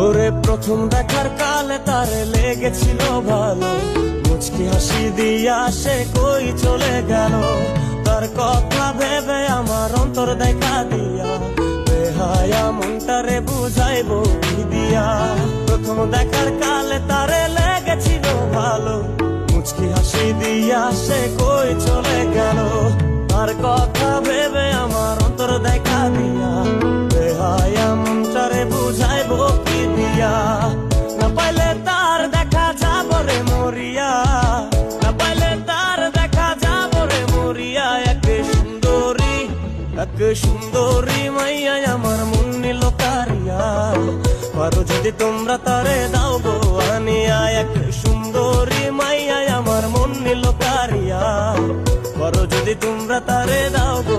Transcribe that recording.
ওরে প্রথম দেখার কালে তারে লেগেছিল ভালো, মুচকি হাসি দিয়া সে কই চলে গেল। তার কথা ভেবে আমার অন্তর দেখা দিয়া, বেহায়া মনটারে বুঝাইবো কি দিয়া। প্রথম দেখার কালে তারে লেগেছিল ভালো, মুচকি হাসি দিয়া সে কই চলে গেল। তার কথা ভেবে আমার অন্তর দেখা দিয়া, বেহায়া মনটারে বুঝাইবো কি দিয়া। না পাইলে তার দেখা যাব রে মরিয়া, না পাইলে তার দেখা যাব রে মরিয়া। এক সুন্দরী মাইয়া আমার মন নিল কারিয়া, পারো যদি তোমরা তারে দাও গো আনিয়া। এক সুন্দরী মাইয়া আমার মন নিল কারিয়া, পারো যদি তোমরা তারে দাও গো